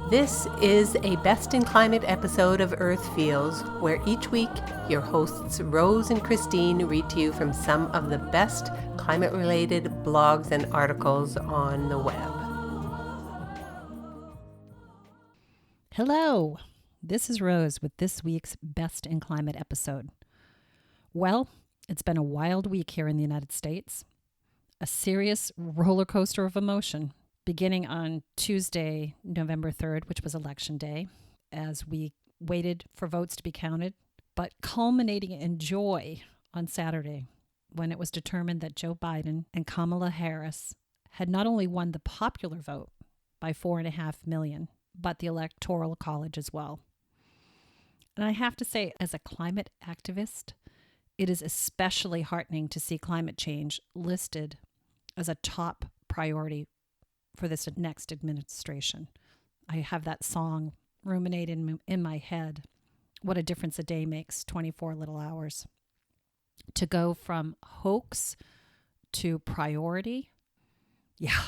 This is a Best in Climate episode of Earth Feels, where each week your hosts Rose and Christine read to you from some of the best climate-related blogs and articles on the web. Hello, this is Rose with this week's Best in Climate episode. Well, it's been a wild week here in the United States. A serious roller coaster of emotion, beginning on Tuesday, November 3rd, which was Election Day, as we waited for votes to be counted, but culminating in joy on Saturday, when it was determined that Joe Biden and Kamala Harris had not only won the popular vote by 4.5 million, but the Electoral College as well. And I have to say, as a climate activist, it is especially heartening to see climate change listed as a top priority for this next administration. I have that song ruminating in my head. What a difference a day makes, 24 little hours. To go from hoax to priority. Yeah.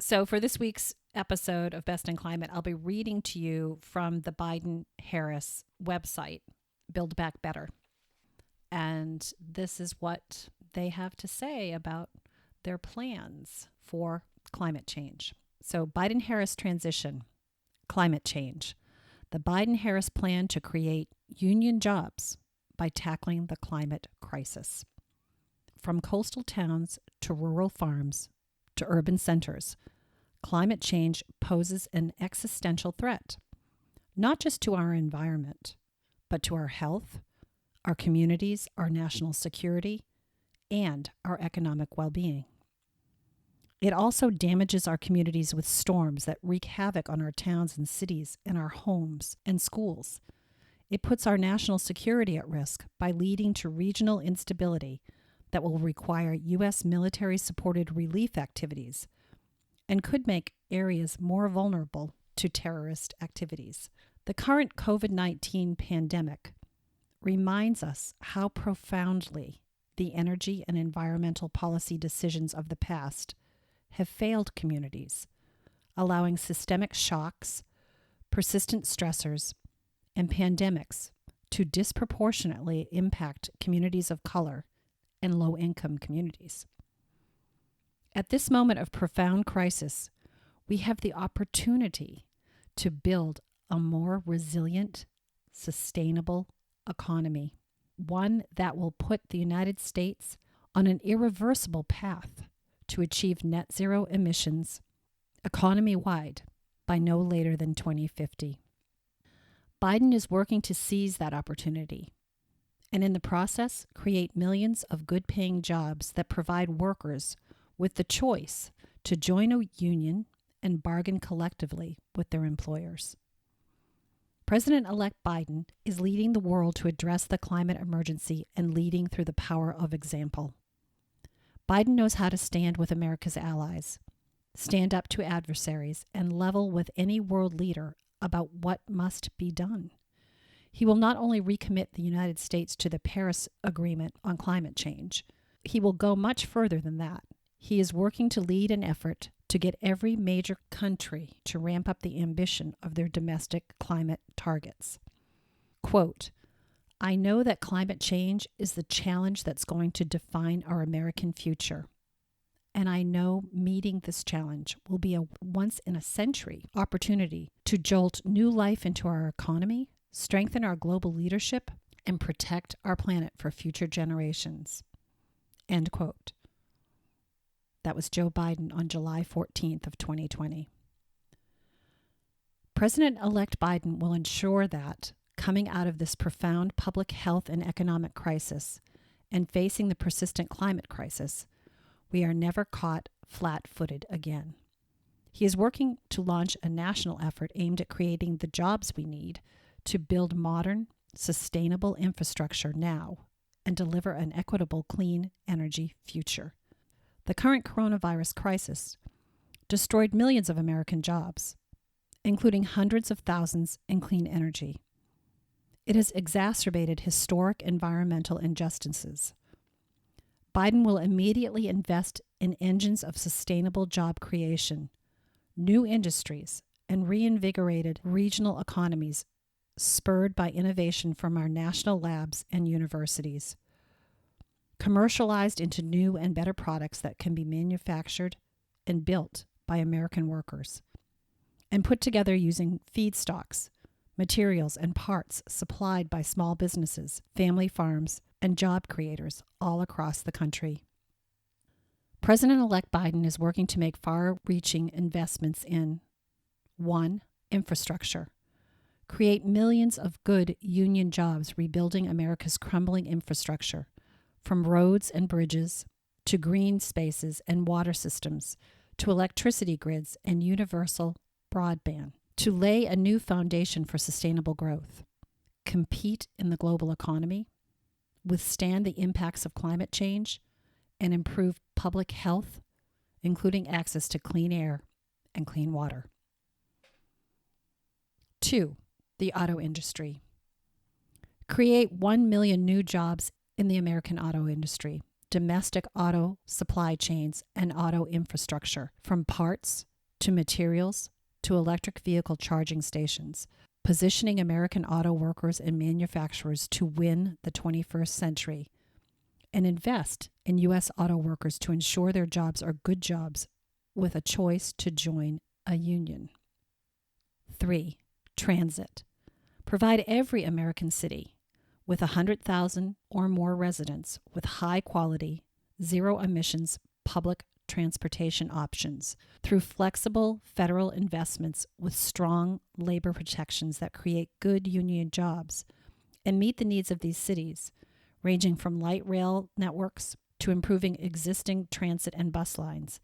So for this week's episode of Best in Climate, I'll be reading to you from the Biden-Harris website, Build Back Better. And this is what they have to say about their plans for climate change. So Biden-Harris transition, climate change. The Biden-Harris plan to create union jobs by tackling the climate crisis. From coastal towns to rural farms to urban centers, climate change poses an existential threat, not just to our environment, but to our health, our communities, our national security, and our economic well-being. It also damages our communities with storms that wreak havoc on our towns and cities and our homes and schools. It puts our national security at risk by leading to regional instability that will require U.S. military-supported relief activities and could make areas more vulnerable to terrorist activities. The current COVID-19 pandemic reminds us how profoundly the energy and environmental policy decisions of the past have failed communities, allowing systemic shocks, persistent stressors, and pandemics to disproportionately impact communities of color and low-income communities. At this moment of profound crisis, we have the opportunity to build a more resilient, sustainable economy, one that will put the United States on an irreversible path to achieve net zero emissions economy-wide by no later than 2050. Biden is working to seize that opportunity and in the process create millions of good-paying jobs that provide workers with the choice to join a union and bargain collectively with their employers. President-elect Biden is leading the world to address the climate emergency and leading through the power of example. Biden knows how to stand with America's allies, stand up to adversaries, and level with any world leader about what must be done. He will not only recommit the United States to the Paris Agreement on climate change, he will go much further than that. He is working to lead an effort to get every major country to ramp up the ambition of their domestic climate targets. Quote, I know that climate change is the challenge that's going to define our American future. And I know meeting this challenge will be a once-in-a-century opportunity to jolt new life into our economy, strengthen our global leadership, and protect our planet for future generations. End quote. That was Joe Biden on July 14th of 2020. President-elect Biden will ensure that, coming out of this profound public health and economic crisis and facing the persistent climate crisis, we are never caught flat-footed again. He is working to launch a national effort aimed at creating the jobs we need to build modern, sustainable infrastructure now and deliver an equitable, clean energy future. The current coronavirus crisis destroyed millions of American jobs, including hundreds of thousands in clean energy. It has exacerbated historic environmental injustices. Biden will immediately invest in engines of sustainable job creation, new industries, and reinvigorated regional economies spurred by innovation from our national labs and universities, commercialized into new and better products that can be manufactured and built by American workers, and put together using feedstocks, materials, and parts supplied by small businesses, family farms, and job creators all across the country. President-elect Biden is working to make far-reaching investments in 1. Infrastructure. Create millions of good union jobs rebuilding America's crumbling infrastructure, from roads and bridges to green spaces and water systems to electricity grids and universal broadband, to lay a new foundation for sustainable growth, compete in the global economy, withstand the impacts of climate change, and improve public health, including access to clean air and clean water. 2. The auto industry. Create 1 million new jobs in the American auto industry, domestic auto supply chains, and auto infrastructure, from parts to materials to electric vehicle charging stations, positioning American auto workers and manufacturers to win the 21st century, and invest in U.S. auto workers to ensure their jobs are good jobs with a choice to join a union. 3. Transit. Provide every American city with 100,000 or more residents with high-quality, zero-emissions public transportation options through flexible federal investments with strong labor protections that create good union jobs and meet the needs of these cities, ranging from light rail networks to improving existing transit and bus lines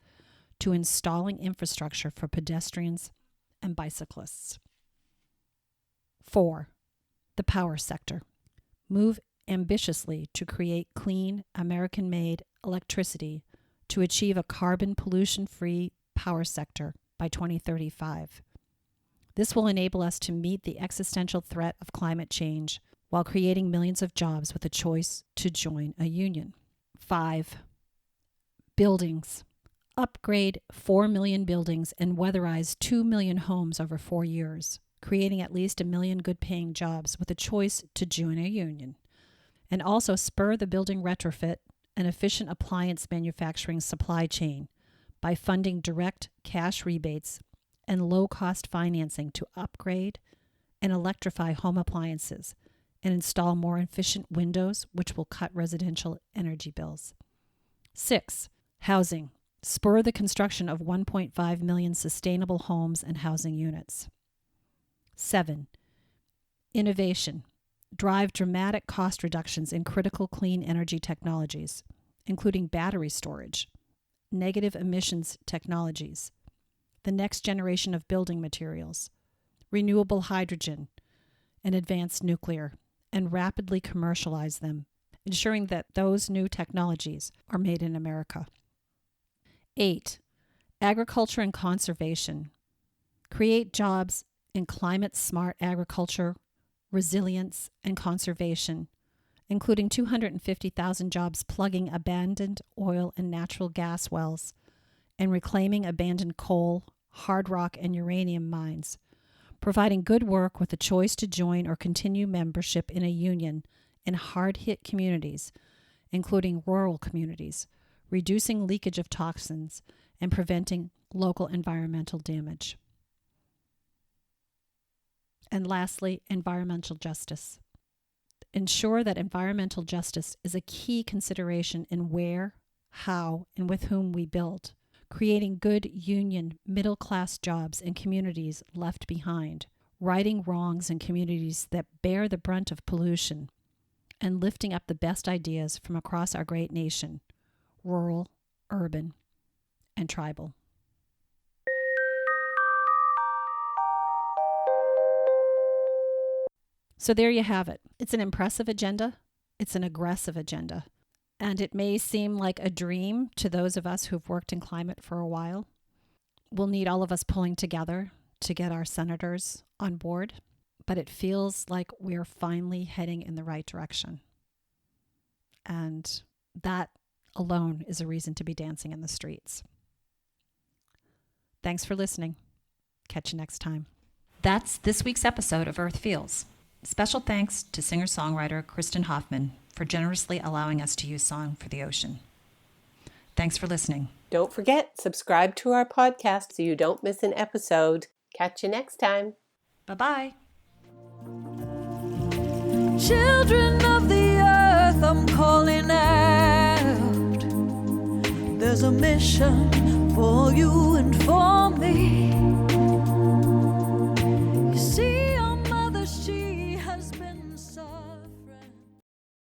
to installing infrastructure for pedestrians and bicyclists. 4. The power sector. Move ambitiously to create clean, American-made electricity to achieve a carbon pollution-free power sector by 2035. This will enable us to meet the existential threat of climate change while creating millions of jobs with a choice to join a union. 5. Buildings. Upgrade 4 million buildings and weatherize 2 million homes over 4 years, creating at least 1 million good-paying jobs with a choice to join a union. And also spur the building retrofit and efficient appliance manufacturing supply chain by funding direct cash rebates and low-cost financing to upgrade and electrify home appliances and install more efficient windows, which will cut residential energy bills. 6. Housing. Spur the construction of 1.5 million sustainable homes and housing units. 7. Innovation. Drive dramatic cost reductions in critical clean energy technologies, including battery storage, negative emissions technologies, the next generation of building materials, renewable hydrogen, and advanced nuclear, and rapidly commercialize them, ensuring that those new technologies are made in America. 8. Agriculture and conservation. Create jobs in climate-smart agriculture, resilience, and conservation, including 250,000 jobs plugging abandoned oil and natural gas wells and reclaiming abandoned coal, hard rock, and uranium mines, providing good work with a choice to join or continue membership in a union in hard-hit communities, including rural communities, reducing leakage of toxins, and preventing local environmental damage. And lastly, environmental justice. Ensure that environmental justice is a key consideration in where, how, and with whom we build, creating good union middle-class jobs in communities left behind, righting wrongs in communities that bear the brunt of pollution, and lifting up the best ideas from across our great nation, rural, urban, and tribal. So there you have it. It's an impressive agenda. It's an aggressive agenda. And it may seem like a dream to those of us who've worked in climate for a while. We'll need all of us pulling together to get our senators on board, but it feels like we're finally heading in the right direction. And that alone is a reason to be dancing in the streets. Thanks for listening. Catch you next time. That's this week's episode of Earth Feels. Special thanks to singer-songwriter Kristen Hoffman for generously allowing us to use Song for the Ocean. Thanks for listening. Don't forget, subscribe to our podcast so you don't miss an episode. Catch you next time. Bye-bye. Children of the earth, I'm calling out. There's a mission for you and for me.